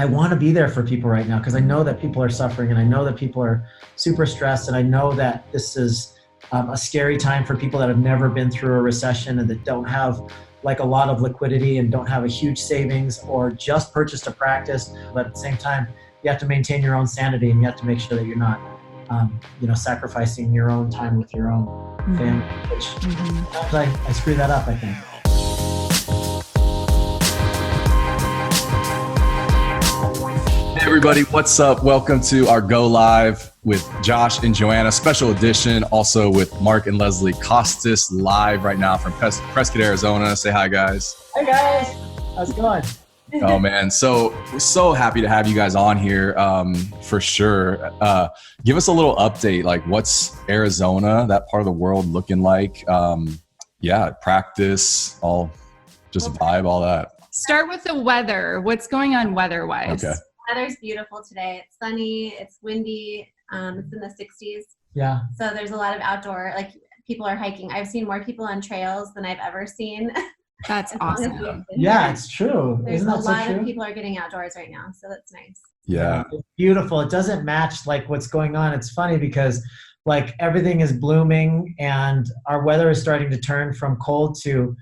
I want to be there for people right now because I know that people are suffering and I know that people are super stressed and I know that this is a scary time for people that have never been through a recession and that don't have like a lot of liquidity and don't have a huge savings or just purchased a practice. But at the same time, you have to maintain your own sanity and you have to make sure that you're not, sacrificing your own time with your own family, which sometimes I screw that up, I think. Hey everybody, what's up? Welcome to our Go Live with Josh and Joanna, special edition, also with Mark and Leslie Costas, live right now from Prescott, Arizona. Say hi, guys. Hey guys, how's it going? Oh man, so happy to have you guys on here, for sure. Give us a little update, like what's Arizona, that part of the world, looking like? Practice, vibe, all that. Start with the weather. What's going on weather-wise? Okay. Weather's beautiful today. It's sunny, it's windy, it's in the 60s. Yeah. So there's a lot of outdoor, like people are hiking. I've seen more people on trails than I've ever seen. That's awesome. Yeah, it's true. There's Isn't a that so lot true? of people are getting outdoors right now, so that's nice. Yeah. It's beautiful. It doesn't match like what's going on. It's funny because like everything is blooming and our weather is starting to turn from cold to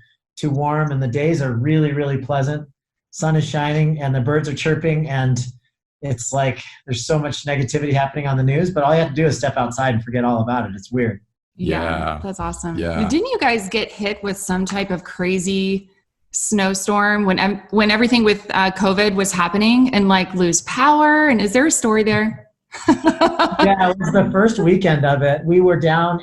warm and the days are really, really pleasant. Sun is shining and the birds are chirping and it's like there's so much negativity happening on the news, but all you have to do is step outside and forget all about it. It's weird. Yeah. That's awesome. Yeah. Didn't you guys get hit with some type of crazy snowstorm when everything with COVID was happening and like lose power? And is there a story there? Yeah, it was the first weekend of it. We were down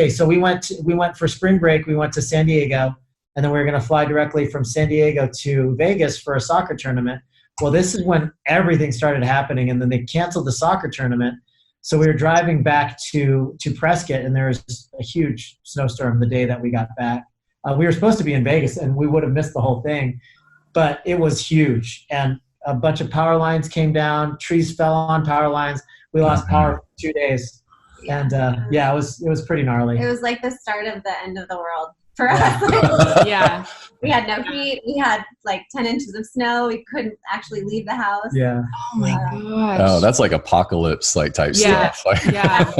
so we went for spring break. We went to San Diego and then we were going to fly directly from San Diego to Vegas for a soccer tournament. Well, this is when everything started happening and then they canceled the soccer tournament. So we were driving back to Prescott and there was a huge snowstorm the day that we got back. We were supposed to be in Vegas and we would have missed the whole thing, but it was huge. And a bunch of power lines came down, trees fell on power lines. We lost power for 2 days. And it was pretty gnarly. It was like the start of the end of the world for us. Yeah. We had no heat. We had like 10 inches of snow. We couldn't actually leave the house. Yeah. Oh my gosh. Oh, that's like apocalypse type stuff. Yeah.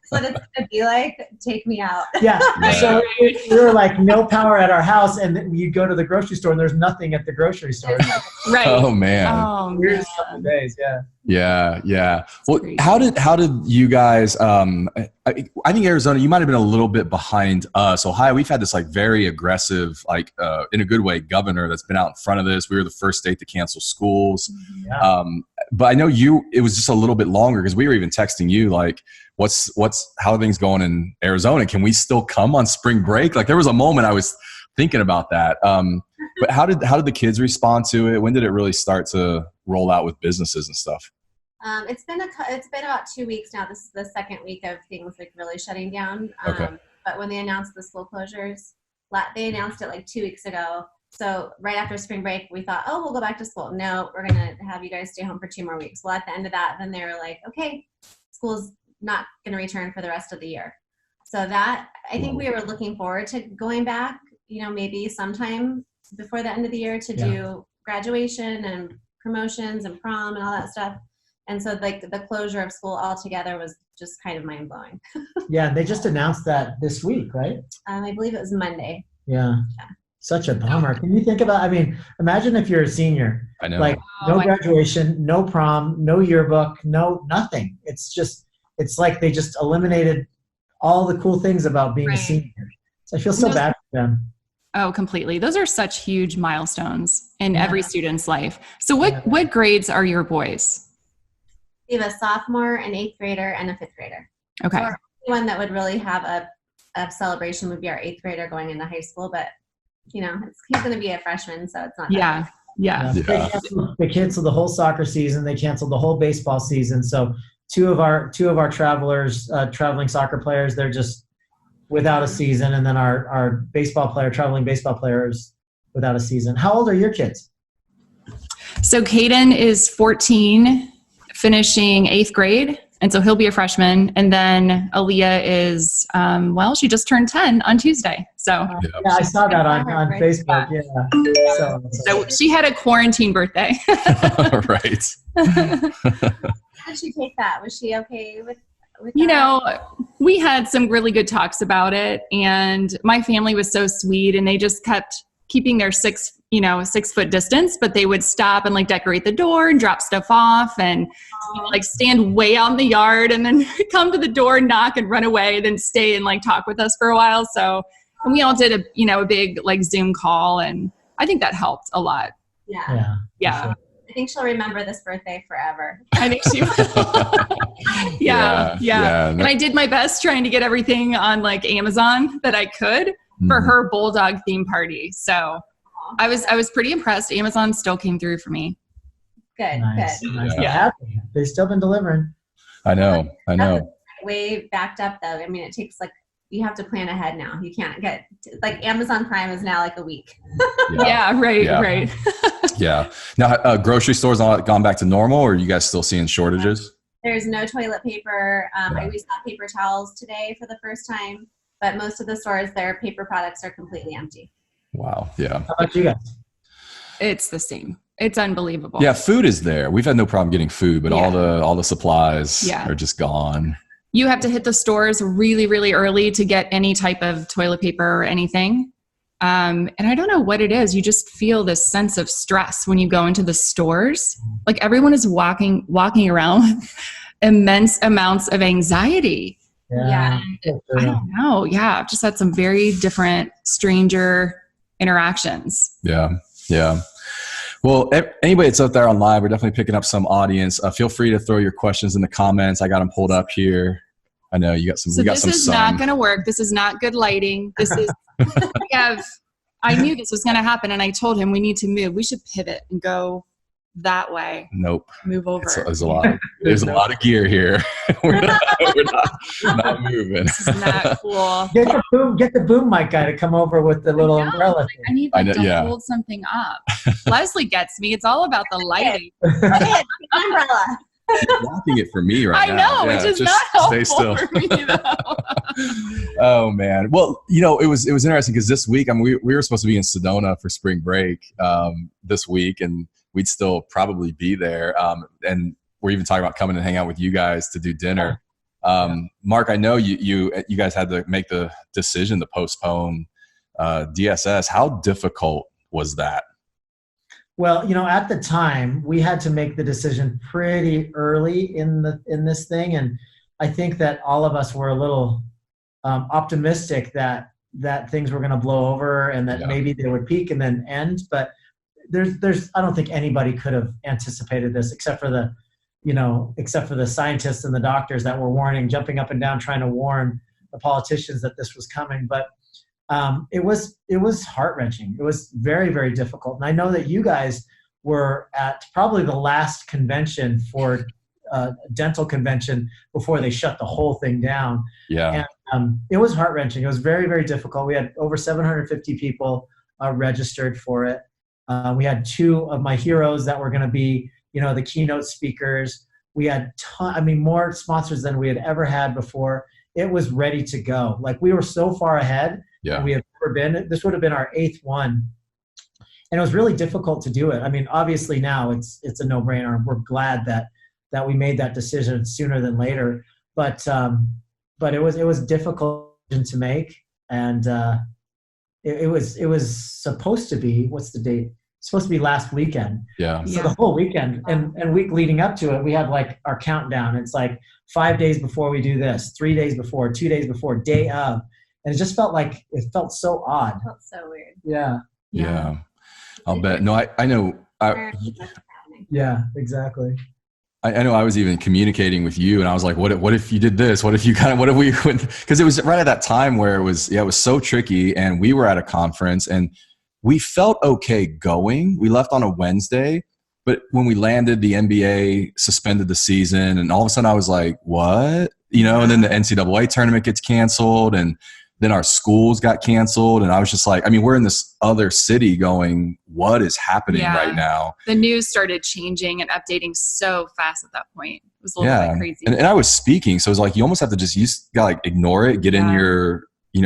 What it's gonna be like, take me out. Yeah. So we were like no power at our house and then you go to the grocery store and there's nothing at the grocery store. Right. Oh man. Oh, Weird couple days, yeah. Yeah. Well, crazy. how did you guys, I think Arizona, you might've been a little bit behind us. Ohio, we've had this like very aggressive, like in a good way, governor that's been out in front of this. We were the first state to cancel schools. Yeah. But I know it was just a little bit longer because we were even texting you like, how are things going in Arizona? Can we still come on spring break? Like there was a moment I was thinking about that. But how did the kids respond to it? When did it really start to roll out with businesses and stuff? It's been about 2 weeks now. This is the second week of things like really shutting down. Okay. But when they announced the school closures, they announced it like 2 weeks ago. So right after spring break, we thought, oh, we'll go back to school. No, we're going to have you guys stay home for 2 more weeks. Well, at the end of that, then they were like, okay, school's not going to return for the rest of the year. So that, I think we were looking forward to going back, maybe sometime before the end of the year to do graduation and promotions and prom and all that stuff. And so like the closure of school altogether was just kind of mind blowing. Yeah, they just announced that this week, right? I believe it was Monday. Yeah. Such a bummer. Can you think about, imagine if you're a senior, I know. like no graduation, no prom, no yearbook, no nothing. It's like they just eliminated all the cool things about being a senior. So I feel so bad for them. Oh, completely. Those are such huge milestones in every student's life. So what grades are your boys? We have a sophomore, an 8th grader, and a 5th grader. Okay. So the one that would really have a celebration would be our 8th grader going into high school, but he's going to be a freshman, so it's not that big. Yeah. They canceled the whole soccer season. They canceled the whole baseball season. So two of our travelers, traveling soccer players, they're just without a season. And then our traveling baseball players without a season. How old are your kids? So Caden is 14, finishing 8th grade, And so he'll be a freshman. And then Aaliyah is, she just turned 10 on Tuesday. So yeah, I saw that on Facebook. Yeah. So she had a quarantine birthday. Right. How did she take that? Was she okay with You that? know, we had some really good talks about it, and my family was so sweet, and they just kept keeping their 6 foot distance, but they would stop and like decorate the door and drop stuff off and like stand way out in the yard and then come to the door, knock and run away, then stay and like talk with us for a while. So, and we all did a big like Zoom call, and I think that helped a lot. Yeah. Yeah. I think she'll remember this birthday forever. I think she will. Yeah. And I did my best trying to get everything on like Amazon that I could for her bulldog theme party. So I was pretty impressed. Amazon still came through for me. Good. Nice. Yeah. They've still been delivering. I know. Way backed up though. I mean, it takes like, you have to plan ahead now. You can't get like Amazon Prime is now like a week. Right. Yeah. Now, grocery stores all gone back to normal, or are you guys still seeing shortages? There's no toilet paper. We saw paper towels today for the first time, but most of the stores, their paper products are completely empty. Wow. Yeah. How about you guys? It's the same. It's unbelievable. Yeah. Food is there. We've had no problem getting food, but all the supplies are just gone. You have to hit the stores really, really early to get any type of toilet paper or anything. And I don't know what it is. You just feel this sense of stress when you go into the stores. Like everyone is walking around with immense amounts of anxiety. Yeah. I don't know. Yeah. I've just had some very different, stranger interactions. Yeah. Well, anybody that's out there on live, we're definitely picking up some audience. Feel free to throw your questions in the comments. I got them pulled up here. I know you got some. So this is not going to work. This is not good lighting. This is. I knew this was going to happen, and I told him we need to move. We should pivot and go that way. Nope. Move over. There's a lot of gear here. we're not moving. This is not cool. Get the boom mic guy to come over with the little umbrella. I need to hold something up. Leslie gets me. It's all about the lighting. Umbrella. You're blocking it for me right now. I know, which is not helpful stay still. for me, though. Oh man. Well, it was interesting because this week, we were supposed to be in Sedona for spring break this week, and we'd still probably be there. And we're even talking about coming and hang out with you guys to do dinner. Mark, I know you guys had to make the decision to postpone DSS. How difficult was that? Well, at the time we had to make the decision pretty early in this thing, and I think that all of us were a little optimistic that things were going to blow over and that maybe they would peak and then end. But I don't think anybody could have anticipated this except for the scientists and the doctors that were jumping up and down, trying to warn the politicians that this was coming. But it was heart-wrenching. It was very, very difficult. And I know that you guys were at probably the last convention for dental convention before they shut the whole thing down. Yeah. And it was heart-wrenching. It was very, very difficult. We had over 750 people registered for it. We had 2 of my heroes that were going to be, the keynote speakers. We had more sponsors than we had ever had before. It was ready to go. Like we were so far ahead. Yeah. We have never been. This would have been our 8th one. And it was really difficult to do it. I mean, obviously now it's a no-brainer. We're glad that we made that decision sooner than later. But it was difficult to make, and it was supposed to be, what's the date? It's supposed to be last weekend. Yeah. So the whole weekend and week leading up to it, we have like our countdown. It's like 5 days before we do this, 3 days before, 2 days before, day of. And it just felt so odd. It felt so weird. Yeah. I'll bet. No, I know. Yeah, exactly. I know I was even communicating with you, and I was like, what if you did this? What if we went? Because it was right at that time where it was so tricky, and we were at a conference, and we felt okay going. We left on a Wednesday, but when we landed, the NBA suspended the season, and all of a sudden I was like, what? And then the NCAA tournament gets canceled, and then our schools got canceled. And I was just like, I mean, we're in this other city going, what is happening right now? The news started changing and updating so fast at that point. It was a little bit crazy. And I was speaking. So it was like, you almost have to you gotta like ignore it, get in your,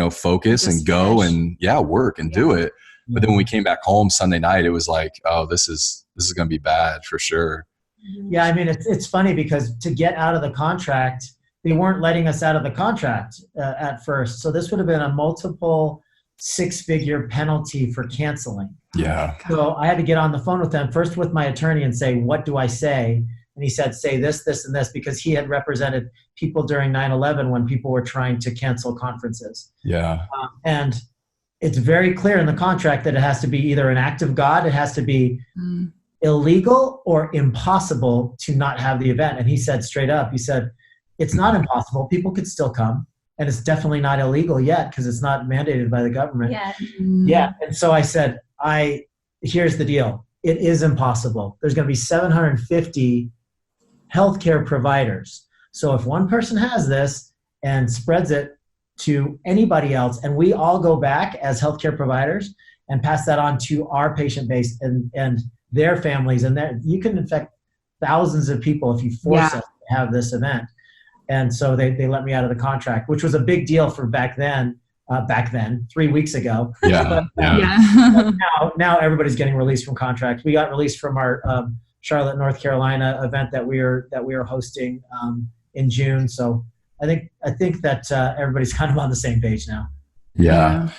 focus just and go and work and do it. But then when we came back home Sunday night, it was like, oh, this is going to be bad for sure. Yeah. I mean, it's funny because to get out of the contract, they weren't letting us out of the contract at first. So this would have been a multiple 6-figure penalty for canceling. Yeah. So I had to get on the phone with them, first with my attorney, and say, what do I say? And he said, say this, this, and this, because he had represented people during 9/11 when people were trying to cancel conferences. Yeah. And it's very clear in the contract that it has to be either an act of God, it has to be illegal or impossible to not have the event. And he said straight up, he said, it's not impossible. People could still come. And it's definitely not illegal yet because it's not mandated by the government. Yeah. And so I said, here's the deal. It is impossible. There's going to be 750 healthcare providers. So if one person has this and spreads it to anybody else, and we all go back as healthcare providers and pass that on to our patient base and their families, and you can infect thousands of people if you force us to have this event. And so they let me out of the contract, which was a big deal for back then, 3 weeks ago. Yeah. But now everybody's getting released from contract. We got released from our Charlotte, North Carolina event that we were hosting in June. So I think that everybody's kind of on the same page now. Yeah.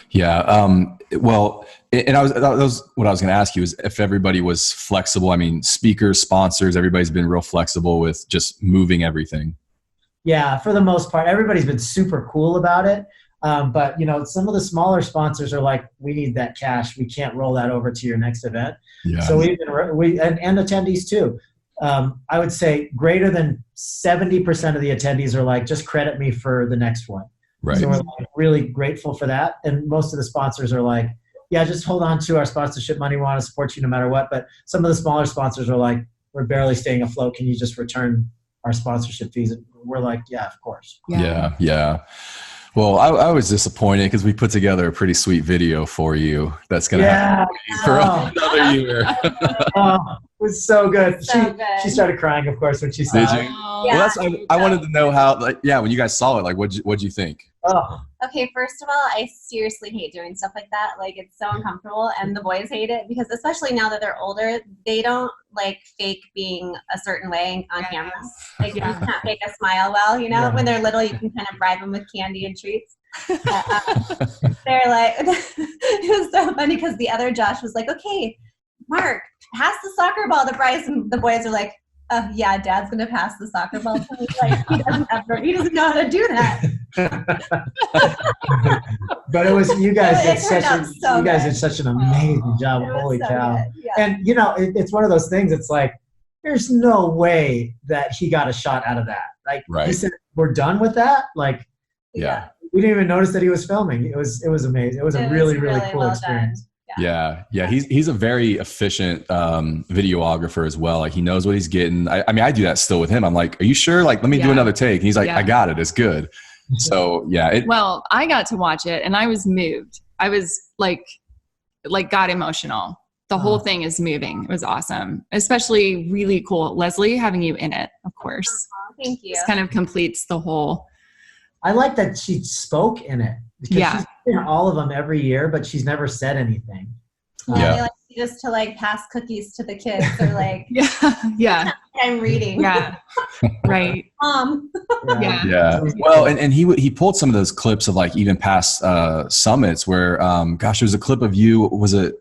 Well, and that was what I was going to ask you, is if everybody was flexible. I mean, speakers, sponsors, everybody's been real flexible with just moving everything. Yeah, for the most part, everybody's been super cool about it. But some of the smaller sponsors are like, we need that cash. We can't roll that over to your next event. Yeah. So and attendees too. I would say greater than 70% of the attendees are like, just credit me for the next one. Right. So we're like really grateful for that. And most of the sponsors are like, yeah, just hold on to our sponsorship money. We want to support you no matter what. But some of the smaller sponsors are like, we're barely staying afloat. Can you just return our sponsorship fees? And we're like, yeah, of course. Yeah. Well, I was disappointed because we put together a pretty sweet video for you that's going to happen for another year. It was so good. She started crying, of course, when she saw it. Did you? Well, I wanted to know how, when you guys saw it, like, what'd you think? Oh. Okay, first of all, I seriously hate doing stuff like that. Like, it's so uncomfortable, and the boys hate it because, especially now that they're older, they don't like fake being a certain way on camera. Like, you can't fake a smile well, When they're little, you can kind of bribe them with candy and treats. They're like, it was so funny because the other Josh was like, okay, Mark, pass the soccer ball to Bryce, and the boys are like, yeah, Dad's gonna pass the soccer ball to me. Like, he doesn't know how to do that. But it was you guys did such an amazing job. Holy cow! Yeah. And it's one of those things. It's like there's no way that he got a shot out of that. Like he said, we're done with that. Like we didn't even notice that he was filming. It was amazing. It was a really cool experience. Done. Yeah. He's a very efficient videographer as well. Like he knows what he's getting. I mean, I do that still with him. I'm like, are you sure? Like, let me do another take. And he's like, I got it. It's good. So well, I got to watch it and I was moved. I was like got emotional. The whole thing is moving. It was awesome. Especially really cool. Leslie, having you in it, of course. Thank you. This kind of completes the whole. I like that she spoke in it. Because she's in all of them every year, but she's never said anything. They like just to like pass cookies to the kids or like I'm reading. Yeah. Right. Yeah. Well, and he pulled some of those clips of like even past summits where there was a clip of you. Was it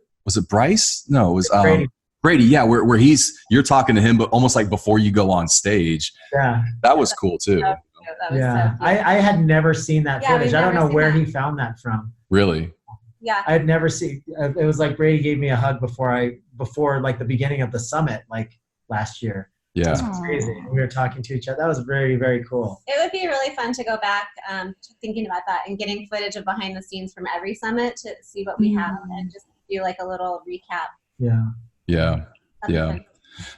Bryce? No, it was Brady. Yeah, where you're talking to him, but almost like before you go on stage. Yeah. That was cool too. I had never seen that footage. I don't know where he found that from. Really? Yeah. I had never seen. It was like Brady gave me a hug before like the beginning of the summit, like last year. Yeah. It was crazy. We were talking to each other. That was very, very cool. It would be really fun to go back thinking about that and getting footage of behind the scenes from every summit to see what we have and just do like a little recap. Yeah.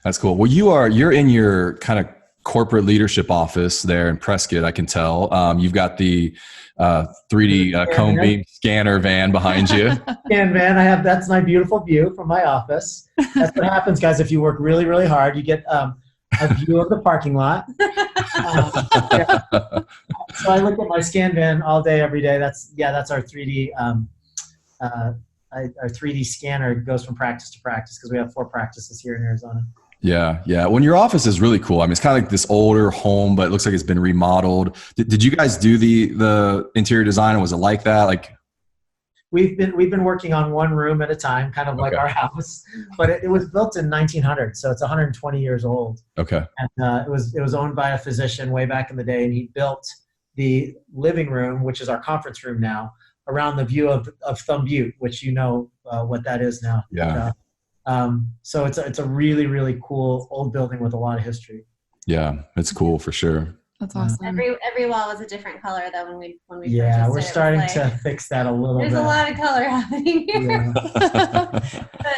That's cool. Well, you're in your kind of corporate leadership office there in Prescott, I can tell. You've got the 3D cone beam scanner van behind you. Scan van, that's my beautiful view from my office. That's what happens, guys, if you work really, really hard. You get a view of the parking lot. Yeah. So I look at my scan van all day, every day. That's our 3D our 3D scanner. Goes from practice to practice because we have 4 practices here in Arizona. Yeah, yeah. When your office is really cool. I mean, it's kind of like this older home, but it looks like it's been remodeled. Did you guys do the interior design, and was it like that? Like, we've been working on one room at a time, kind of like our house, but it was built in 1900, so it's 120 years old. Okay. And it was owned by a physician way back in the day, and he built the living room, which is our conference room now, around the view of Thumb Butte, which you know what that is now. Yeah. So it's a really, really cool old building with a lot of history. Yeah, it's cool for sure. That's awesome. Every wall was a different color though when we yeah, we're purchased it. starting Like, to fix that a little bit. there's a lot of color happening here. Yeah. But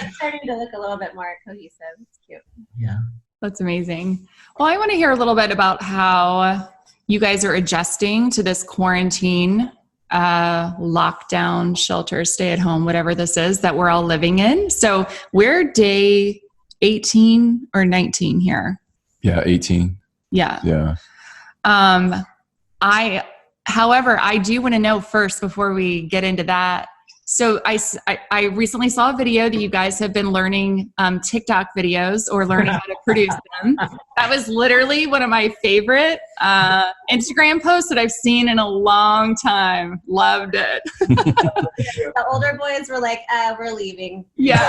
it's starting to look a little bit more cohesive. It's cute. Yeah. That's amazing. Well, I want to hear a little bit about how you guys are adjusting to this quarantine, lockdown, shelter, stay at home, whatever this is that we're all living in. So we're day 18 or 19 here. Yeah, 18. Yeah. Yeah. However, I do want to know first before we get into that. So I recently saw a video that you guys have been learning TikTok videos or learning how to produce them. That was literally one of my favorite Instagram posts that I've seen in a long time. Loved it. The older boys were like, we're leaving. Yeah.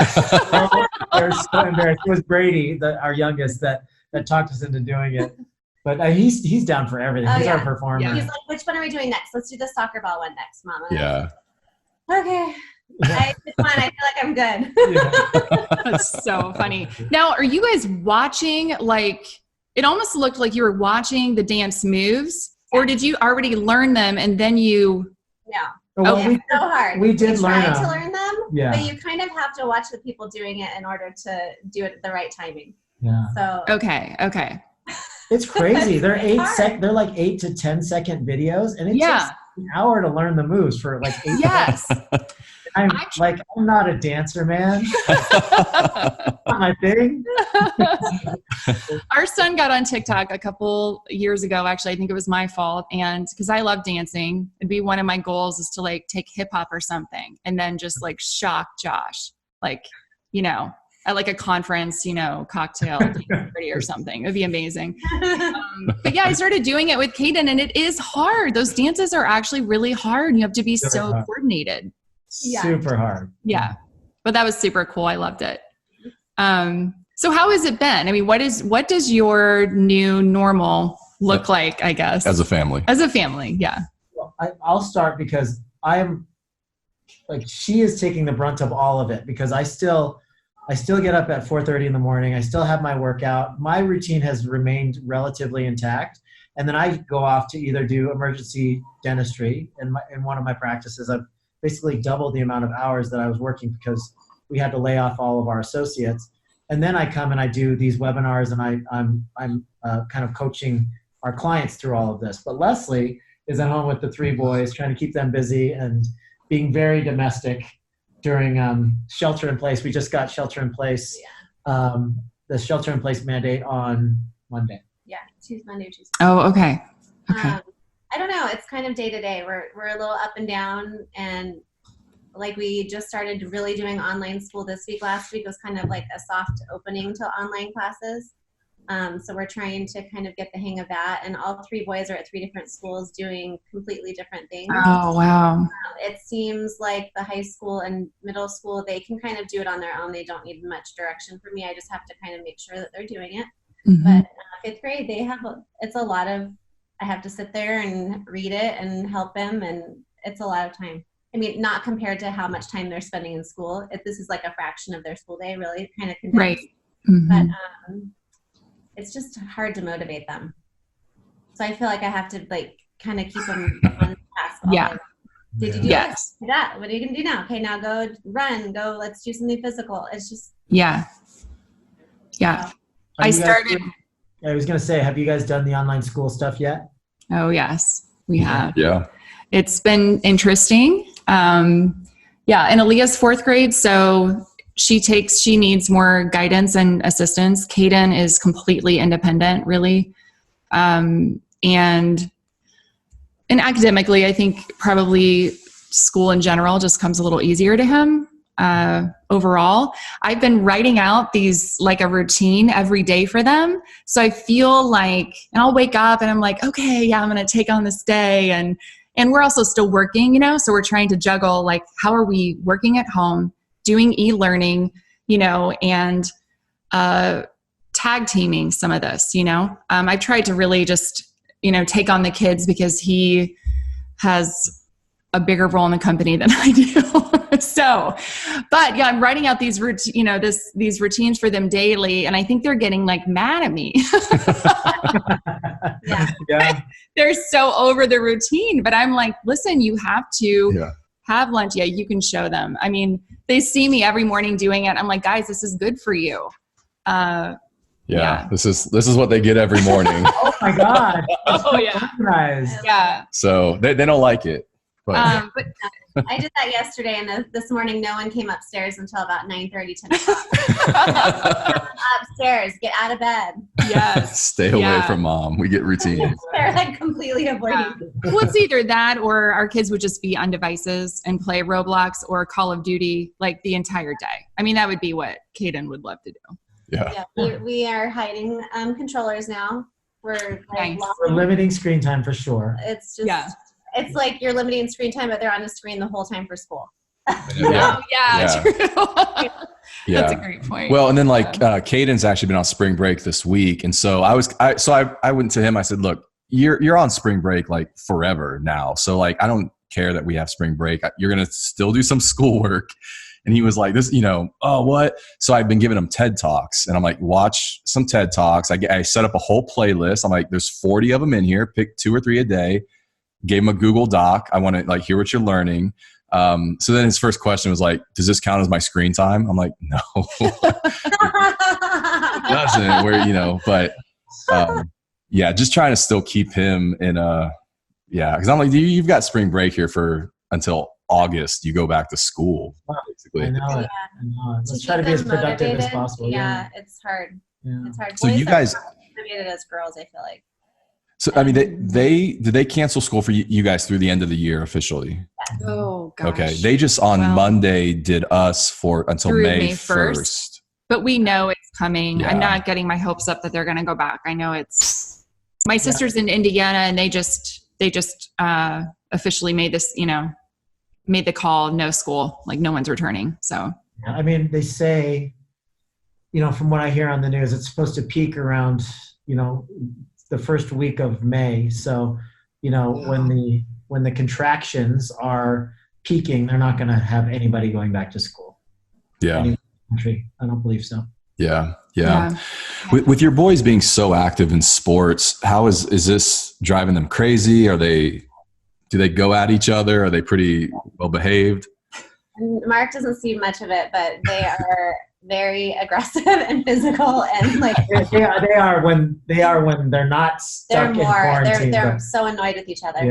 They're so embarrassed. It was Brady, our youngest, that talked us into doing it. But he's down for everything. Oh, He's yeah. our performer. Yeah. He's like, which one are we doing next? Let's do the soccer ball one next, Mama. Yeah. Okay. It's fine. I feel like I'm good. Yeah. That's so funny. Now, are you guys watching, like, it almost looked like you were watching the dance moves, or did you already learn them and then you? No. Well, Okay. It's so hard. we did learn tried them. to learn them, Yeah. but you kind of have to watch the people doing it in order to do it at the right timing. Yeah. So Okay. It's crazy. They're hard. they're like 8 to 10 second videos, and it Yeah. takes an hour to learn the moves for like 8 Yes. I'm not a dancer, man. Not my thing. Our son got on TikTok a couple years ago. Actually, I think it was my fault. And because I love dancing, it'd be one of my goals is to like take hip hop or something and then just like shock Josh, like, you know, at like a conference, you know, cocktail party or something. It'd be amazing. But yeah, I started doing it with Kaden, and it is hard. Those dances are actually really hard. You have to be so hard. coordinated. Yeah. Super hard. Yeah. But that was super cool. I loved it. So how has it been? I mean, what does your new normal look like, I guess? As a family. As a family, yeah. Well, I'll start because she is taking the brunt of all of it because I still get up at 4:30 in the morning. I still have my workout. My routine has remained relatively intact. And then I go off to either do emergency dentistry in one of my practices. I've basically doubled the amount of hours that I was working because we had to lay off all of our associates. And then I come and I do these webinars, and I'm kind of coaching our clients through all of this. But Leslie is at home with the 3 boys, trying to keep them busy and being very domestic during shelter in place. We just got shelter in place, the shelter in place mandate on Monday. Yeah, Monday, Tuesday. Oh, okay. Okay. I don't know. It's kind of day to day. We're a little up and down, and like we just started really doing online school this week. Last week was kind of like a soft opening to online classes. So we're trying to kind of get the hang of that. And all 3 boys are at 3 different schools doing completely different things. Oh, wow. It seems like the high school and middle school, they can kind of do it on their own. They don't need much direction from me. I just have to kind of make sure that they're doing it. Mhm. But 5th grade, it's a lot of, I have to sit there and read it and help them, and it's a lot of time. I mean, not compared to how much time they're spending in school. This is like a fraction of their school day, really, kind of condensed. Right. Mhm. But it's just hard to motivate them. So I feel like I have to like kind of keep them on task. Yeah. Did you do Yes. this? That? What are you gonna do now? Okay, now go run. Go. Let's do something physical. It's just. Yeah. Are I you guys started. I was going to say, have you guys done the online school stuff yet? Oh, yes, we have. Yeah. It's been interesting. Yeah, and Aaliyah's 4th grade, so she needs more guidance and assistance. Kaden is completely independent, really. And academically, I think probably school in general just comes a little easier to him overall. I've been writing out these like a routine every day for them. So I feel like, and I'll wake up and I'm like, okay, yeah, I'm going to take on this day. And we're also still working, you know, so we're trying to juggle, like, how are we working at home, doing e-learning, you know, and tag teaming some of this, you know. I've tried to really just, you know, take on the kids because he has a bigger role in the company than I do. So, but yeah, I'm writing out these these routines for them daily, and I think they're getting like mad at me. Yeah. They're so over the routine, but I'm like, listen, you have to have lunch. Yeah, you can show them. I mean, they see me every morning doing it. I'm like, guys, this is good for you. Yeah. This is what they get every morning. Oh my God. Oh yeah. Nice. Yeah. So they don't like it. But I did that yesterday, and this morning no one came upstairs until about 9:30, 10 o'clock. Upstairs, get out of bed. Yes. Stay away from mom. We get routines. They're like completely avoiding. Well, it's either that or our kids would just be on devices and play Roblox or Call of Duty like the entire day. I mean, that would be what Kaden would love to do. Yeah. We are hiding controllers now. We're like, Nice. We're limiting screen time for sure. it's just it's like you're limiting screen time, but they're on the screen the whole time for school. Yeah. Oh, yeah. True. Yeah. That's a great point. Well, and then like Caden's actually been on spring break this week, and so I went to him. I said, "Look, you're on spring break like forever now. So like I don't care that we have spring break. You're gonna still do some schoolwork." And he was like, "This, you know, oh what?" So I've been giving him TED Talks, and I'm like, "Watch some TED Talks." I set up a whole playlist. I'm like, "There's 40 of them in here. Pick 2 or 3 a day." Gave him a Google Doc. I want to like hear what you're learning. So then his first question was like, "Does this count as my screen time?" I'm like, "No, it doesn't." Where but yeah, just trying to still keep him in because I'm like, you've got spring break here for until August. You go back to school, basically. I know it. Let's try to be as productive as possible. Yeah, it's hard. Yeah. It's hard. So Boys you guys are motivated as girls, I feel like. So I mean, did they cancel school for you guys through the end of the year officially? Oh gosh. Okay, they just on Monday did us until May 1st. But we know it's coming. Yeah. I'm not getting my hopes up that they're going to go back. I know it's my sister's in Indiana, and they just officially made this, made the call, no school, like no one's returning. So I mean, they say, from what I hear on the news, it's supposed to peak around, the first week of May. So, when the contractions are peaking, they're not going to have anybody going back to school. Yeah. Country. I don't believe so. Yeah. With your boys being so active in sports, how is this driving them crazy? Do they go at each other? Are they pretty well behaved? Mark doesn't see much of it, but they are very aggressive and physical, and like they are when they're not stuck in quarantine. They're so annoyed with each other.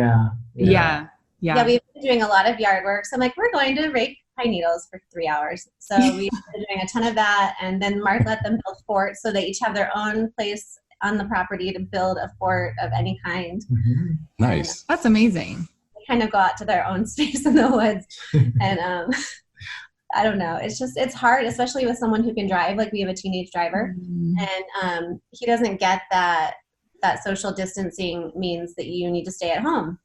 Yeah. We've been doing a lot of yard work. So I'm like, we're going to rake pine needles for 3 hours. So we've been doing a ton of that, and then Mark let them build forts, so they each have their own place on the property to build a fort of any kind. Mm-hmm. Nice. That's amazing. They kind of go out to their own space in the woods, and I don't know. It's hard, especially with someone who can drive. Like we have a teenage driver, and he doesn't get that social distancing means that you need to stay at home.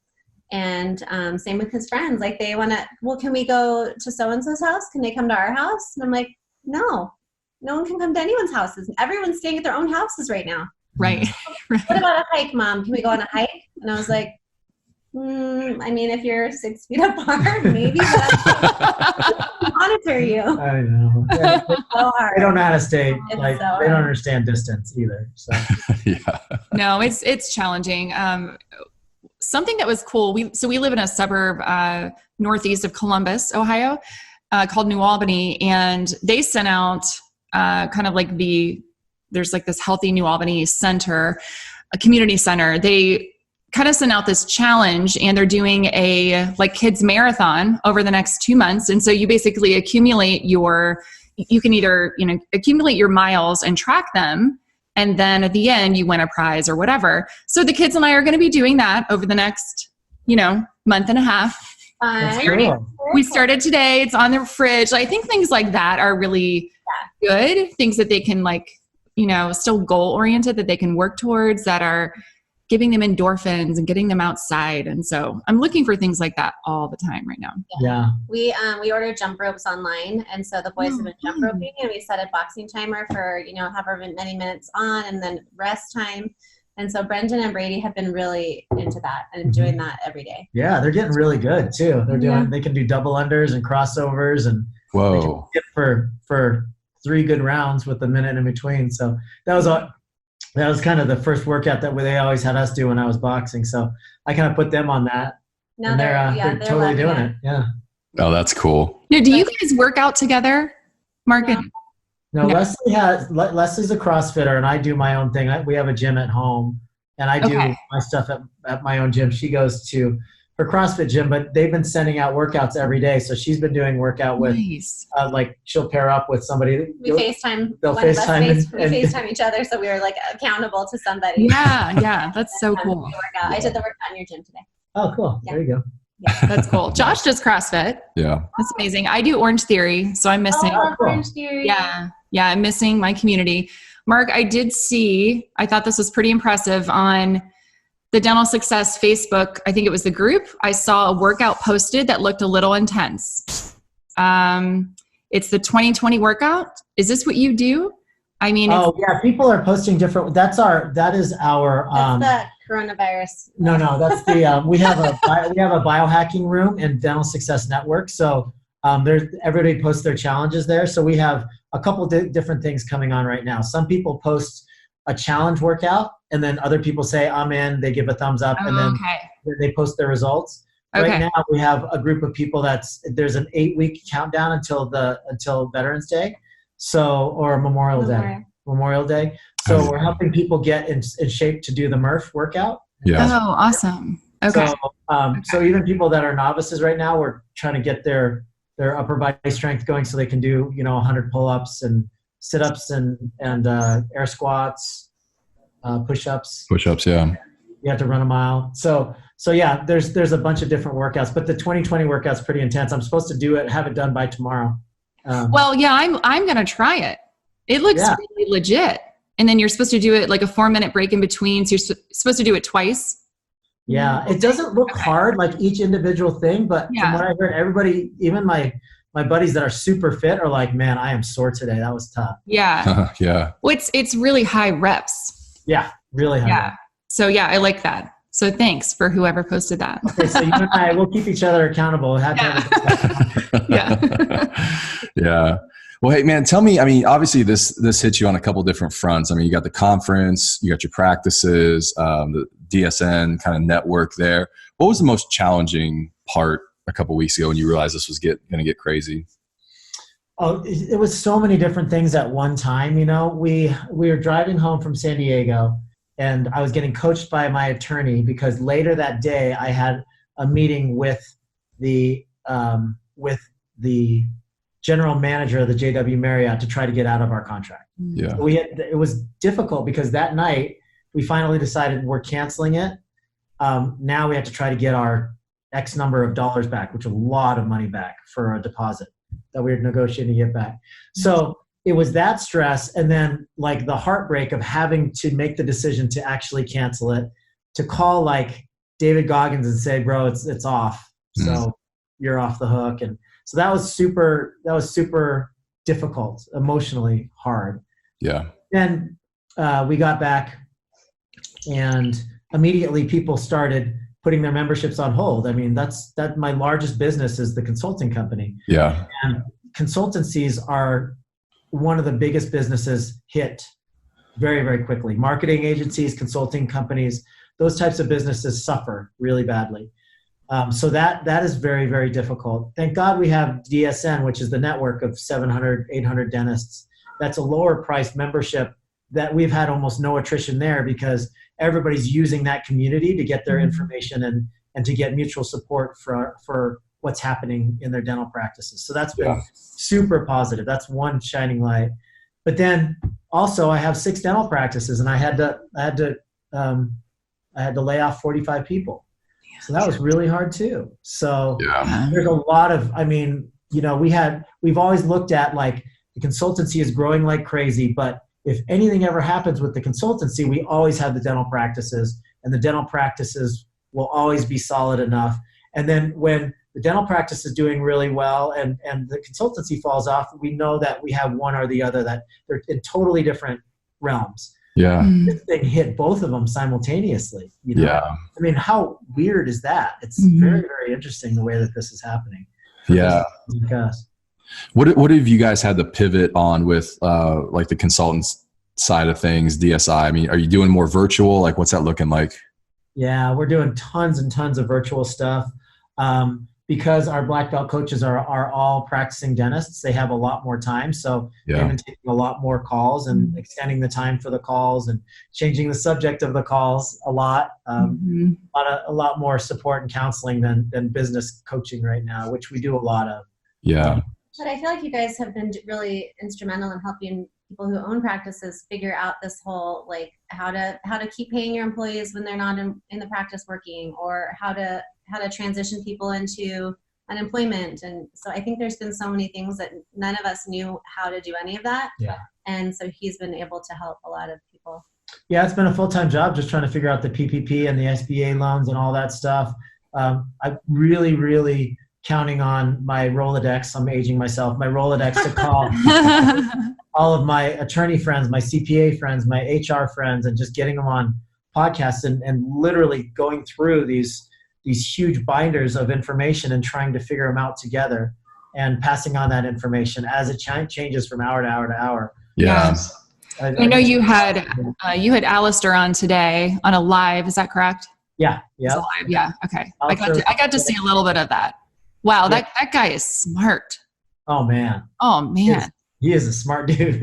And same with his friends. Like they want to, well, can we go to so-and-so's house? Can they come to our house? And I'm like, no one can come to anyone's houses. Everyone's staying at their own houses right now. Right. What about a hike, Mom? Can we go on a hike? And I was like, I mean, if you're 6 feet apart, maybe, but I monitor you. I know. It's so hard. They don't know how to stay. It's Like so they don't hard. understand distance either. So Yeah. No, it's challenging. Something that was cool. We live in a suburb northeast of Columbus, Ohio, called New Albany, and they sent out kind of like the there's like this Healthy New Albany center, a community center. They kind of sent out this challenge, and they're doing a like kids marathon over the next 2 months. And so you basically you can either, accumulate your miles and track them, and then at the end you win a prize or whatever. So the kids and I are going to be doing that over the next, month and a half. We started today. It's on their fridge. I think things like that are really good. Things that they can still goal oriented, that they can work towards, that are giving them endorphins and getting them outside. And so I'm looking for things like that all the time right now. Yeah. We ordered jump ropes online. And so the boys have been jump roping, and we set a boxing timer for, however many minutes on, and then rest time. And so Brendan and Brady have been really into that and doing that every day. Yeah. They're getting really good too. They can do double unders and crossovers, and they can skip for 3 good rounds with a minute in between. So that was kind of the first workout that they always had us do when I was boxing. So I kind of put them on that. Now and they're totally doing it. Yeah. Oh, that's cool. Now, do you guys work out together, Mark? No, Leslie's a CrossFitter, and I do my own thing. We have a gym at home, and I do my stuff at my own gym. She goes to her CrossFit gym, but they've been sending out workouts every day. So she's been doing workout with, she'll pair up with somebody. We FaceTime. They'll we FaceTime each other, so we were accountable to somebody. Yeah, that's so cool. I did the workout in your gym today. Oh, cool. Yeah. There you go. Yeah, that's cool. Josh does CrossFit. Yeah. That's amazing. I do Orange Theory, so I'm missing. Orange Theory. Yeah, I'm missing my community. Mark, I thought this was pretty impressive on the Dental Success Facebook. I think it was the group. I saw a workout posted that looked a little intense. It's the 2020 workout. Is this what you do? I mean, people are posting different. That is our. That's the coronavirus. No, that's the. We have a biohacking room in Dental Success Network. So everybody posts their challenges there. So we have a couple different things coming on right now. Some people post a challenge workout, and then other people say I'm in. They give a thumbs up, and then they post their results. Okay. Right now we have a group of people there's an 8-week countdown until Veterans Day, or Memorial Day. So we're helping people get in shape to do the Murph workout. Yeah. Oh, awesome. Okay. So even people that are novices right now, we're trying to get their upper body strength going so they can do 100 pull-ups and sit-ups and air squats, push-ups. Push-ups, yeah. You have to run a mile. So yeah, there's a bunch of different workouts, but the 2020 workout's pretty intense. I'm supposed to have it done by tomorrow. I'm going to try it. It looks really legit. And then you're supposed to do it like a 4-minute break in between. So you're supposed to do it twice. Yeah. It doesn't look hard, like each individual thing, but from what I heard, everybody, even my buddies that are super fit are like, man, I am sore today. That was tough. Yeah. Yeah. Well, it's really high reps. Yeah. Really high. Yeah. So I like that. So thanks for whoever posted that. Okay, so you and I will keep each other accountable. Yeah. Well, hey man, tell me, I mean, obviously this hits you on a couple different fronts. I mean, you got the conference, you got your practices, the DSN kind of network there. What was the most challenging part a couple weeks ago when you realized this was going to get crazy? Oh, it was so many different things at one time. We were driving home from San Diego, and I was getting coached by my attorney because later that day I had a meeting with the general manager of the JW Marriott to try to get out of our contract. Yeah. So it was difficult because that night we finally decided we're canceling it. Now we have to try to get our X number of dollars back, which is a lot of money back for a deposit that we were negotiating to get back. So it was that stress, and then like the heartbreak of having to make the decision to actually cancel it, to call like David Goggins and say, bro, it's off. So you're off the hook. And so that was super difficult, emotionally hard. Yeah. Then we got back, and immediately people started putting their memberships on hold. I mean, that's my largest business is the consulting company. Yeah. And consultancies are one of the biggest businesses hit very, very quickly. Marketing agencies, consulting companies, those types of businesses suffer really badly. So that is very, very difficult. Thank God we have DSN, which is the network of 700, 800 dentists. That's a lower price membership that we've had almost no attrition there because everybody's using that community to get their information and to get mutual support for what's happening in their dental practices. So that's been super positive. That's one shining light. But then also I have 6 dental practices, and I had to lay off 45 people. So that was really hard too. So there's a lot of, I mean, you know, we've always looked at like the consultancy is growing like crazy, but if anything ever happens with the consultancy, we always have the dental practices, and the dental practices will always be solid enough. And then when the dental practice is doing really well and the consultancy falls off, we know that we have one or the other, that they're in totally different realms. Yeah. This thing hit both of them simultaneously. You know? Yeah. I mean, how weird is that? It's very, very interesting the way that this is happening. Yeah. What have you guys had to pivot on with like the consultants side of things, DSI? I mean, are you doing more virtual? Like, what's that looking like? Yeah, we're doing tons and tons of virtual stuff. Because our black belt coaches are all practicing dentists, they have a lot more time. So they've been taking a lot more calls and extending the time for the calls and changing the subject of the calls a lot. A lot more support and counseling than business coaching right now, which we do a lot of. Yeah. But I feel like you guys have been really instrumental in helping people who own practices figure out this whole, like, how to keep paying your employees when they're not in the practice working, or how to transition people into unemployment. And so I think there's been so many things that none of us knew how to do any of that. Yeah. And so he's been able to help a lot of people. Yeah, it's been a full-time job just trying to figure out the PPP and the SBA loans and all that stuff. I'm really, really counting on my Rolodex. I'm aging myself. My Rolodex to call all of my attorney friends, my CPA friends, my HR friends, and just getting them on podcasts and literally going through these huge binders of information and trying to figure them out together and passing on that information as it changes from hour to hour to hour. Yeah. I know you had Alistair on today on a live. Is that correct? Yeah. Yeah. Live. Yeah. Okay. I got to see a little bit of that. Wow. That guy is smart. Oh man. He is a smart dude.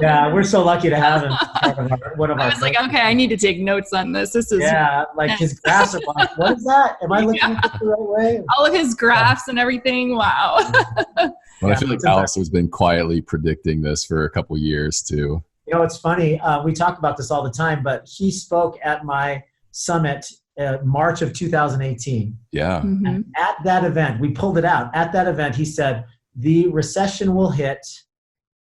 Yeah, we're so lucky to have him. I was like, okay, I need to take notes on this. This is like his graphs are like, what is that? Am I looking at it the right way? All of his graphs and everything. Wow. Well, I feel like Alistair's been quietly predicting this for a couple years too. You know, it's funny. We talk about this all the time, but he spoke at my summit March of 2018. Yeah. And at that event, we pulled it out. At that event, he said, the recession will hit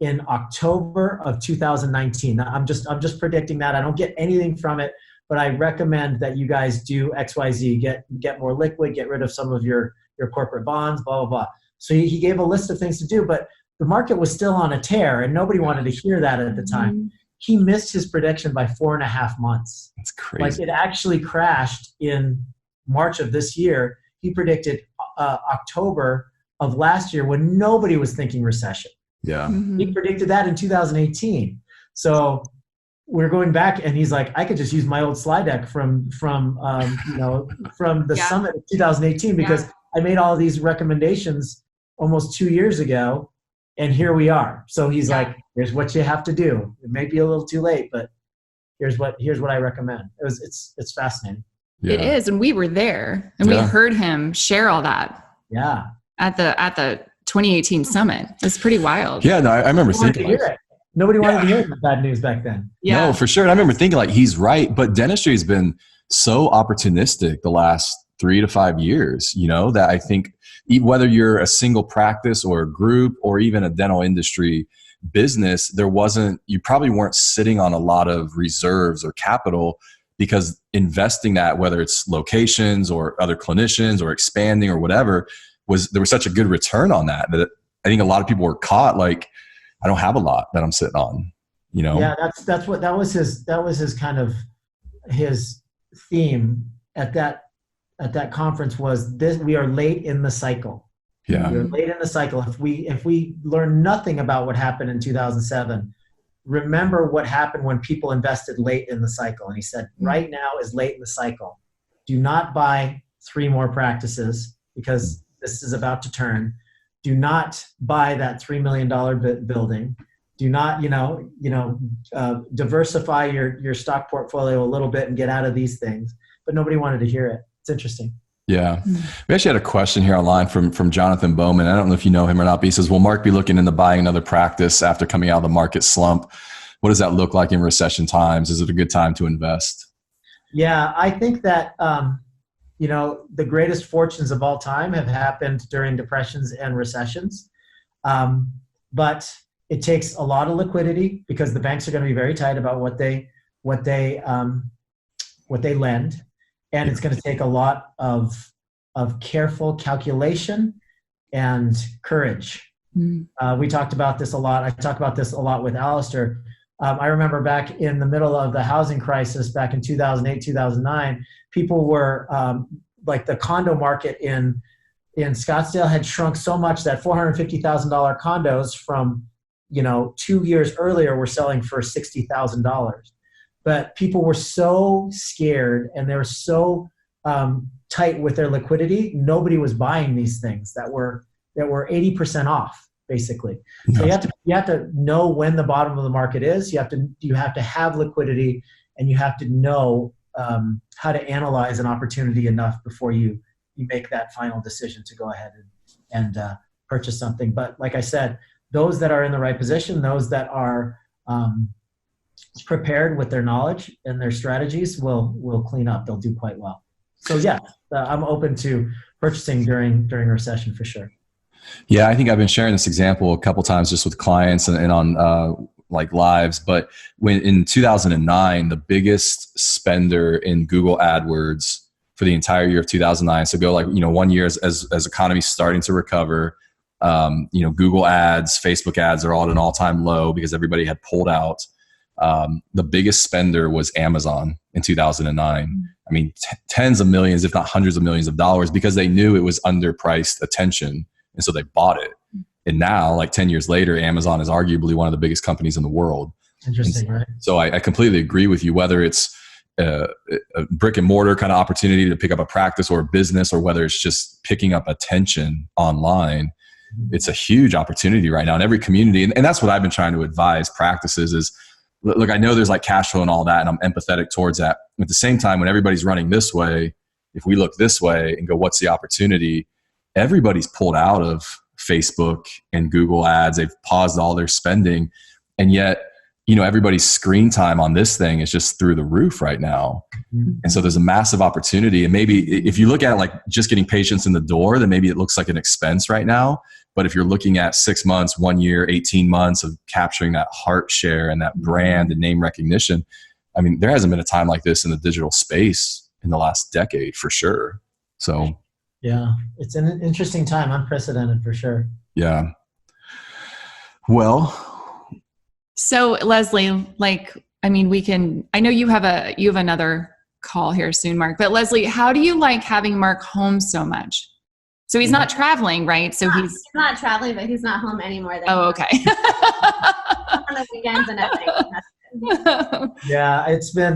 in October of 2019. Now, I'm just predicting that. I don't get anything from it, but I recommend that you guys do XYZ. Get more liquid, get rid of some of your corporate bonds, blah, blah, blah. So he gave a list of things to do, but the market was still on a tear and nobody wanted to hear that at the time. He missed his prediction by 4.5 months. That's crazy. Like, it actually crashed in March of this year. He predicted October of last year when nobody was thinking recession. Yeah. He predicted that in 2018. So we're going back, and he's like, I could just use my old slide deck from the summit of 2018 because I made all of these recommendations almost 2 years ago, and here we are. So he's like, here's what you have to do. It may be a little too late, but here's what I recommend. It's fascinating. Yeah. It is, and we were there, and we heard him share all that. Yeah. At the 2018 summit. It's pretty wild. Yeah, no, I remember thinking nobody wanted to hear the bad news back then. Yeah. No, for sure. And I remember thinking like, he's right, but dentistry has been so opportunistic the last 3 to 5 years, you know, that I think whether you're a single practice or a group or even a dental industry business, you probably weren't sitting on a lot of reserves or capital, because investing that, whether it's locations or other clinicians or expanding or whatever, there was such a good return on that I think a lot of people were caught like, I don't have a lot that I'm sitting on, you know? Yeah, that was his kind of his theme at that conference was this: we are late in the cycle. Yeah. We're late in the cycle. If we learn nothing about what happened in 2007, remember what happened when people invested late in the cycle. And he said, right now is late in the cycle. Do not buy 3 more practices because this is about to turn. Do not buy that $3 million building. Do not, diversify your stock portfolio a little bit and get out of these things. But nobody wanted to hear it. It's interesting. Yeah. We actually had a question here online from Jonathan Bowman. I don't know if you know him or not, but he says, will Mark be looking into buying another practice after coming out of the market slump? What does that look like in recession times? Is it a good time to invest? Yeah, I think that, the greatest fortunes of all time have happened during depressions and recessions. But it takes a lot of liquidity because the banks are going to be very tight about what they lend. And it's going to take a lot of careful calculation and courage. We talked about this a lot. I talk about this a lot with Alistair. I remember back in the middle of the housing crisis back in 2008, 2009, people were like the condo market in Scottsdale had shrunk so much that $450,000 condos from 2 years earlier were selling for $60,000. But people were so scared and they were so tight with their liquidity. Nobody was buying these things that were 80% off, basically. So you have to know when the bottom of the market is. You have to have liquidity, and you have to know how to analyze an opportunity enough before you make that final decision to go ahead and purchase something. But like I said, those that are in the right position, those that are prepared with their knowledge and their strategies will clean up. They'll do quite well. So yeah, I'm open to purchasing during a recession for sure. Yeah, I think I've been sharing this example a couple times just with clients and on like lives. But when in 2009, the biggest spender in Google AdWords for the entire year of 2009. So go 1 year as economy's starting to recover. Google ads, Facebook ads are all at an all-time low because everybody had pulled out. The biggest spender was Amazon in 2009. I mean, tens of millions, if not hundreds of millions of dollars, because they knew it was underpriced attention. And so they bought it. And now, 10 years later, Amazon is arguably one of the biggest companies in the world. Interesting, right? So I completely agree with you, whether it's a brick and mortar kind of opportunity to pick up a practice or a business, or whether it's just picking up attention online. It's a huge opportunity right now in every community. And that's what I've been trying to advise practices is, look, I know there's cash flow and all that, and I'm empathetic towards that. At the same time, when everybody's running this way, if we look this way and go, what's the opportunity? Everybody's pulled out of Facebook and Google ads. They've paused all their spending. And yet, everybody's screen time on this thing is just through the roof right now. And so there's a massive opportunity. And maybe if you look at just getting patients in the door, then maybe it looks like an expense right now. But if you're looking at 6 months, 1 year, 18 months of capturing that heart share and that brand and name recognition, I mean, there hasn't been a time like this in the digital space in the last decade for sure. So yeah, it's an interesting time, unprecedented for sure. Yeah. Well, so Leslie, I know you have another call here soon, Mark, but Leslie, how do you like having Mark home so much? So he's not traveling, right? So he's not traveling, but he's not home anymore. Oh, okay. On the weekends and everything. Yeah,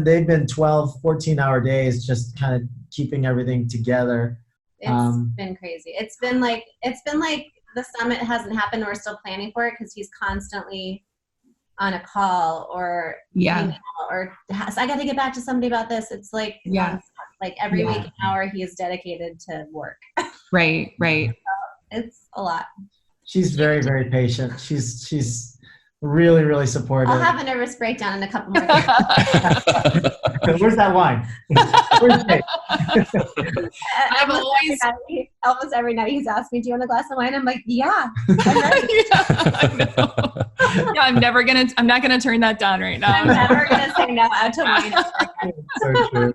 they've been 12, 14-hour days, just kind of keeping everything together. It's been crazy. It's been like the summit hasn't happened. We're still planning for it because he's constantly on a call or email or I got to get back to somebody about this. It's like every week an hour he is dedicated to work. Right. So it's a lot. She's very, very patient. She's really, really supportive. I'll have a nervous breakdown in a couple more days. Where's that wine? Where's Jake? Almost every night he's asked me, do you want a glass of wine? I'm like, yeah. I'm ready. I know. Yeah, I'm not gonna turn that down right now. I'm never gonna say no out to wine. So true.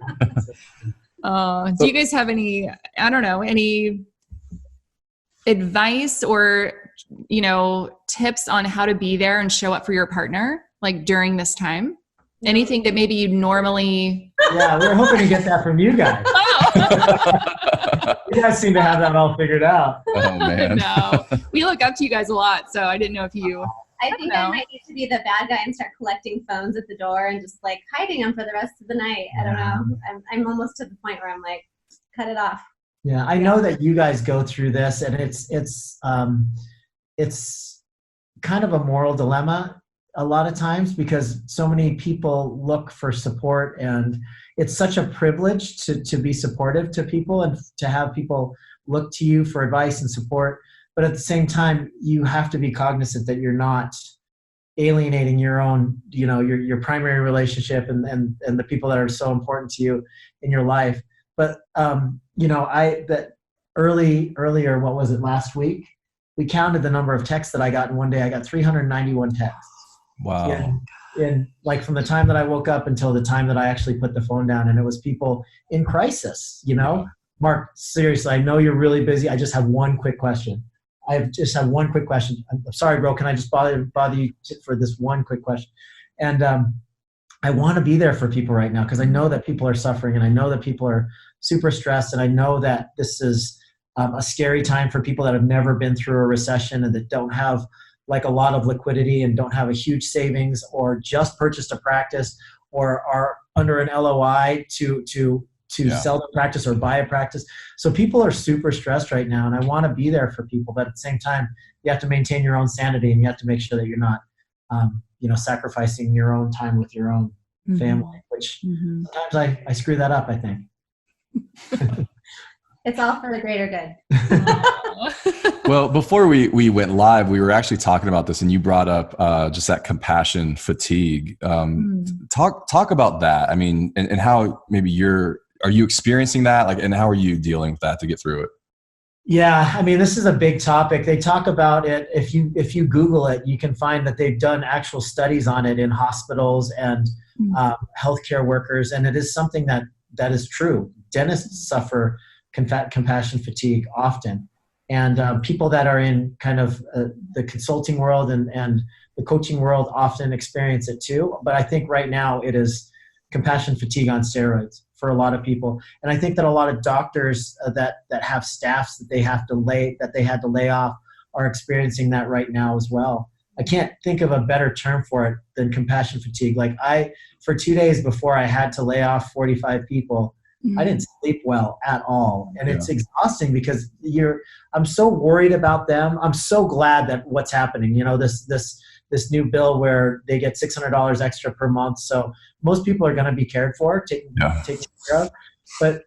Do you guys have any advice or, tips on how to be there and show up for your partner, during this time? Anything that maybe you'd normally... Yeah, we were hoping to get that from you guys. You guys seem to have that all figured out. Oh, man. No. We look up to you guys a lot, so I didn't know if you... I think I might need to be the bad guy and start collecting phones at the door and just hiding them for the rest of the night. I don't know. I'm almost to the point where I'm like, cut it off. Yeah, I know that you guys go through this, and it's kind of a moral dilemma. a lot of times because so many people look for support, and it's such a privilege to be supportive to people and to have people look to you for advice and support. But at the same time, you have to be cognizant that you're not alienating your own, your primary relationship and the people that are so important to you in your life. But, earlier, what was it, last week? We counted the number of texts that I got in one day. I got 391 texts. Wow. In like from the time that I woke up until the time that I actually put the phone down, and it was people in crisis, Mark, seriously, I know you're really busy. I just have one quick question. I'm sorry, bro. Can I just bother you for this one quick question? And I want to be there for people right now because I know that people are suffering, and I know that people are super stressed, and I know that this is a scary time for people that have never been through a recession and that don't have like a lot of liquidity and don't have a huge savings or just purchased a practice or are under an LOI to sell their practice or buy a practice. So people are super stressed right now, and I want to be there for people. But at the same time, you have to maintain your own sanity, and you have to make sure that you're not, sacrificing your own time with your own family, which sometimes I screw that up, I think. It's all for the greater good. Well, before we went live, we were actually talking about this, and you brought up just that compassion fatigue. Talk about that. I mean, and how maybe are you experiencing that? Like, and how are you dealing with that to get through it? Yeah, I mean, this is a big topic. They talk about it. If you Google it, you can find that they've done actual studies on it in hospitals and healthcare workers, and it is something that is true. Dentists suffer compassion fatigue often, and people that are in kind of the consulting world and the coaching world often experience it too. But I think right now it is compassion fatigue on steroids for a lot of people, and I think that a lot of doctors that have staffs that they had to lay off are experiencing that right now as well. I can't think of a better term for it than compassion fatigue. Like for 2 days before I had to lay off 45 people, I didn't sleep well at all. And it's exhausting because I'm so worried about them. I'm so glad that what's happening, this new bill where they get $600 extra per month. So most people are going to be cared for, taken care of, but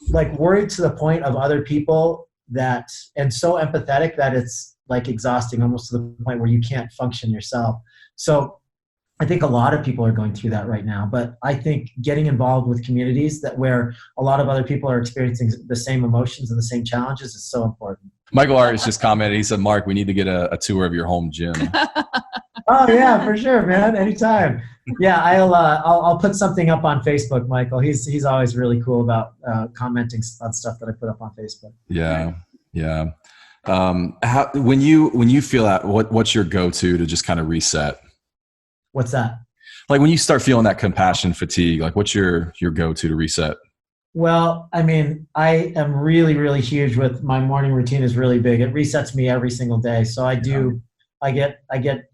like worried to the point of other people and so empathetic that it's like exhausting, almost to the point where you can't function yourself. So I think a lot of people are going through that right now, but I think getting involved with communities where a lot of other people are experiencing the same emotions and the same challenges is so important. Michael Artis just commented. He said, "Mark, we need to get a tour of your home gym." Oh yeah, for sure, man. Anytime. Yeah, I'll put something up on Facebook, Michael. He's always really cool about commenting on stuff that I put up on Facebook. Yeah. When you feel that, what's your go-to to just kind of reset? What's that? Like when you start feeling that compassion fatigue, like what's your go-to to reset? Well, I mean, I am really, really huge with my morning routine is really big. It resets me every single day. So I get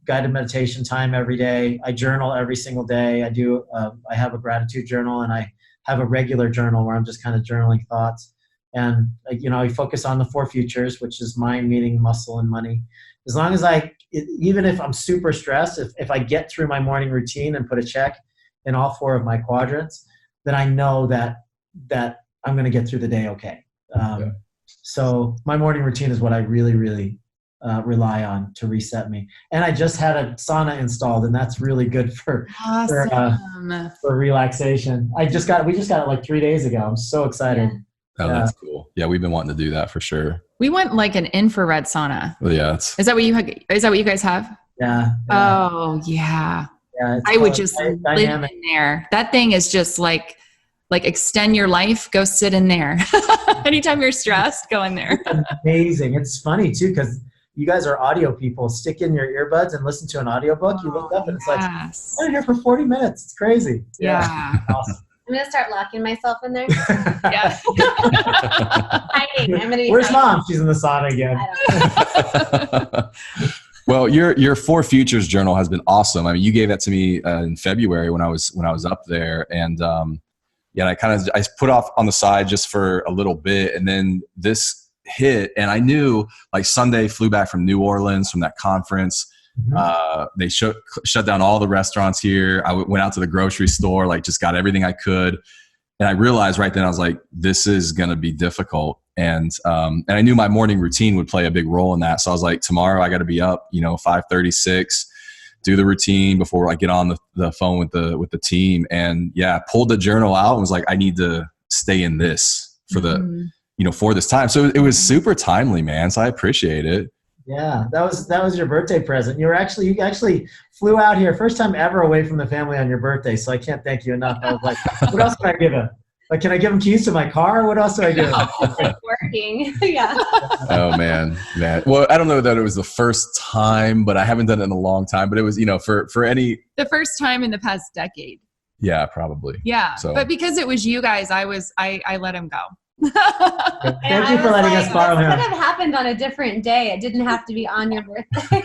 guided meditation time every day. I journal every single day. I have a gratitude journal, and I have a regular journal where I'm just kind of journaling thoughts. And, I focus on the 4 futures, which is mind, meaning, muscle, and money. As long as even if I'm super stressed, if I get through my morning routine and put a check in all 4 of my quadrants, then I know that I'm going to get through the day okay. So my morning routine is what I really, really rely on to reset me. And I just had a sauna installed, and that's really good for relaxation. We just got it like 3 days ago. I'm so excited. Yeah. Oh, that's cool. Yeah, we've been wanting to do that for sure. We want like an infrared sauna. Well, yeah. Is that what you guys have? Yeah. Oh yeah. Yeah. I would just live in there. That thing is just like extend your life. Go sit in there. Anytime you're stressed, go in there. Amazing. It's funny too, because you guys are audio people. Stick in your earbuds and listen to an audiobook. You look up and it's like, I'm in here for 40 minutes. It's crazy. Yeah. Awesome. I'm going to start locking myself in there. Yeah. Hiding. Where's Mom? She's in the sauna again. I don't know. Well, your 4 Futures journal has been awesome. I mean, you gave that to me in February when I was up there, and I put off on the side just for a little bit, and then this hit, and I knew like Sunday flew back from New Orleans from that conference. They shut down all the restaurants here. I went out to the grocery store, like just got everything I could. And I realized right then, I was like, this is going to be difficult. And I knew my morning routine would play a big role in that. So I was like, tomorrow I got to be up, 5:36, do the routine before I get on the phone with the team. And yeah, pulled the journal out and was like, I need to stay in this for for this time. So it was super timely, man. So I appreciate it. Yeah, that was your birthday present. You actually flew out here, first time ever away from the family on your birthday. So I can't thank you enough. I was like, what else can I give him? Like, can I give him keys to my car? What else do I give him? It's working. Yeah. Oh man. Well, I don't know that it was the first time, but I haven't done it in a long time. But it was, for any. The first time in the past decade. Yeah, probably. Yeah, so. But because it was you guys, I let him go. Thank you for letting us borrow him. It could have happened on a different day. It didn't have to be on your birthday.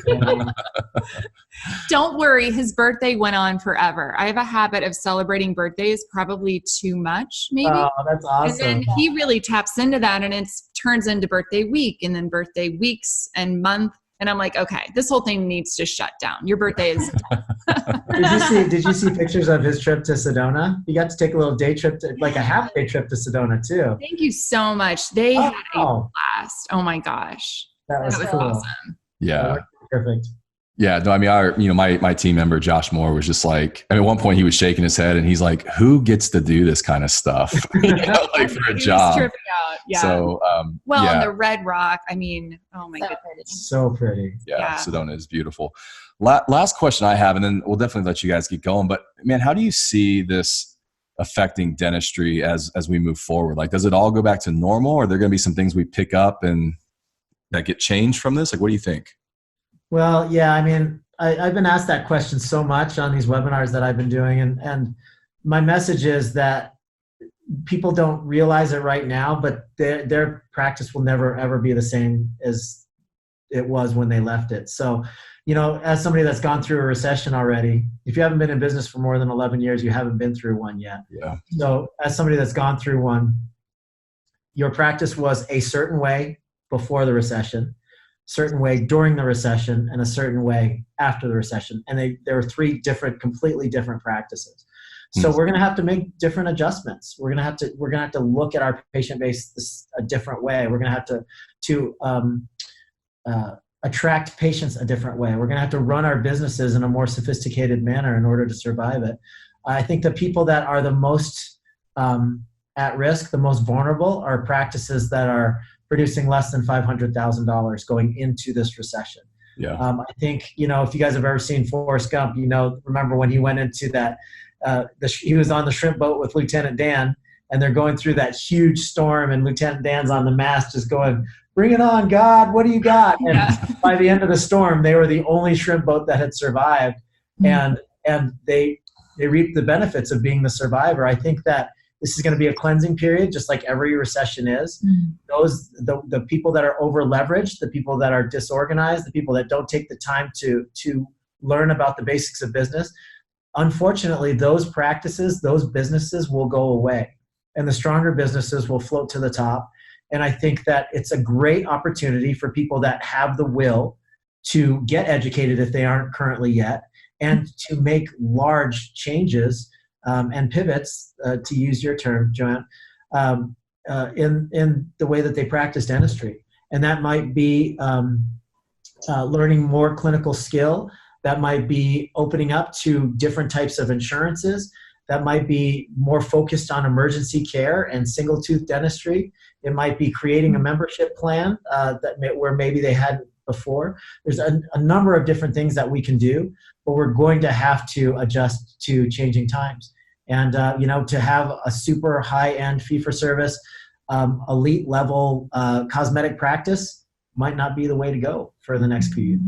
Don't worry, his birthday went on forever. I have a habit of celebrating birthdays probably too much, maybe. Oh, that's awesome. And then he really taps into that, and it turns into birthday week, and then birthday weeks and month. And I'm like, okay, this whole thing needs to shut down. Your birthday is Did you see pictures of his trip to Sedona? You got to take a little day trip, like a half-day trip to Sedona too. Thank you so much. They had a blast. Oh my gosh. That was cool. Awesome. Yeah. Perfect. Yeah, no, I mean, my team member, Josh Moore, was just like, at one point he was shaking his head and he's like, who gets to do this kind of stuff? Like for a job. Tripping out. Yeah. So, on the Red Rock, I mean, oh my goodness. So pretty. Yeah, Sedona is beautiful. Last question I have, and then we'll definitely let you guys get going. But man, how do you see this affecting dentistry as we move forward? Like, does it all go back to normal, or are there going to be some things we pick up and that get changed from this? Like, what do you think? Well, yeah, I mean, I've been asked that question so much on these webinars that I've been doing. And my message is that people don't realize it right now, but their practice will never, ever be the same as it was when they left it. So, as somebody that's gone through a recession already, if you haven't been in business for more than 11 years, you haven't been through one yet. Yeah. So as somebody that's gone through one, your practice was a certain way before the recession, certain way during the recession, and a certain way after the recession. And there were three completely different practices. So we're going to have to make different adjustments. We're going to have to look at our patient base a different way. We're going to have to attract patients a different way. We're going to have to run our businesses in a more sophisticated manner in order to survive it. I think the people that are the most at risk, the most vulnerable, are practices that are producing less than $500,000 going into this recession. Yeah. I think, if you guys have ever seen Forrest Gump, remember when he went into that, he was on the shrimp boat with Lieutenant Dan, and they're going through that huge storm, and Lieutenant Dan's on the mast just going, "Bring it on, God, what do you got?" And by the end of the storm, they were the only shrimp boat that had survived, and they reaped the benefits of being the survivor. I think that this is going to be a cleansing period, just like every recession is. The people that are over leveraged, the people that are disorganized, the people that don't take the time to learn about the basics of business, unfortunately, those practices, those businesses will go away, and the stronger businesses will float to the top. And I think that it's a great opportunity for people that have the will to get educated if they aren't currently yet, and to make large changes and pivots, to use your term, Joanne, in the way that they practice dentistry. And that might be learning more clinical skill. That might be opening up to different types of insurances. That might be more focused on emergency care and single tooth dentistry. It might be creating a membership plan where maybe they hadn't before. There's a number of different things that we can do, but we're going to have to adjust to changing times. And to have a super high-end fee-for-service, elite level cosmetic practice might not be the way to go for the next few years.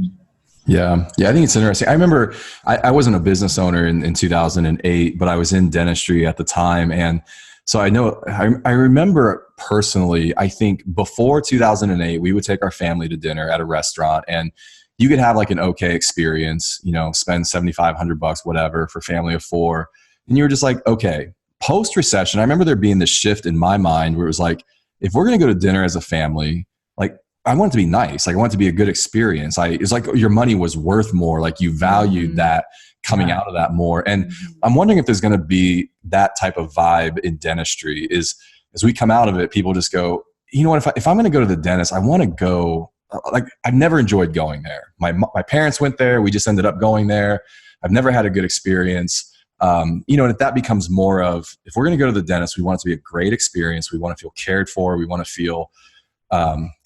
Yeah. I think it's interesting. I remember I wasn't a business owner in 2008, but I was in dentistry at the time. And so I remember personally, I think before 2008, we would take our family to dinner at a restaurant, and you could have like an okay experience, spend $7,500, whatever, for family of four. And you were just like, okay, post-recession, I remember there being this shift in my mind where it was like, if we're going to go to dinner as a family, like, I want it to be nice. Like I want it to be a good experience. It's like your money was worth more. Like you valued that coming out of that more. And I'm wondering if there's going to be that type of vibe in dentistry is as we come out of it, people just go, you know what, if I'm going to go to the dentist, I want to go, like I've never enjoyed going there. My parents went there. We just ended up going there. I've never had a good experience. You know, and if that becomes more of, if we're going to go to the dentist, we want it to be a great experience. We want to feel cared for. We want to feel,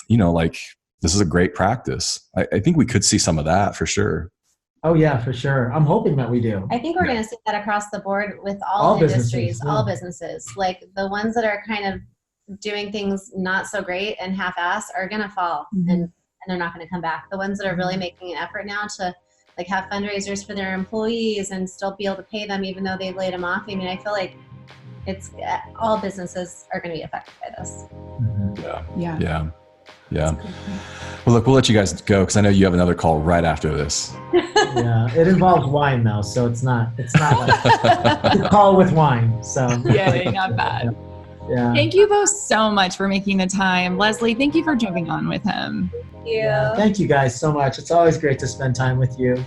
you know, like this is a great practice. I think we could see some of that for sure. Oh yeah, for sure. I'm hoping that we do. I think we're going to see that across the board with all industries, all businesses. Like the ones that are kind of doing things not so great and half-ass are going to fall and they're not going to come back. The ones that are really making an effort now to like have fundraisers for their employees and still be able to pay them even though they've laid them off. I mean, I feel like it's all businesses are going to be affected by this. Yeah. Well, look, we'll let you guys go because I know you have another call right after this. Yeah, it involves wine though, so it's not like a call with wine. So yeah, not bad. Yeah. Thank you both so much for making the time. Leslie, thank you for jumping on with him. Thank you. Yeah, thank you guys so much. It's always great to spend time with you.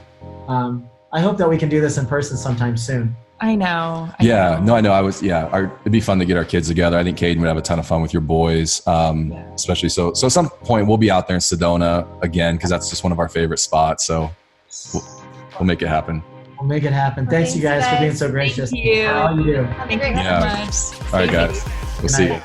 I hope that we can do this in person sometime soon. I know. I know. It'd be fun to get our kids together. I think Caden would have a ton of fun with your boys, especially. So at some point we'll be out there in Sedona again because that's just one of our favorite spots. So we'll make it happen. We'll make it happen. Thanks you guys for being so gracious. Thank you. For all you do. Thank you so much. All right, guys. We'll see you.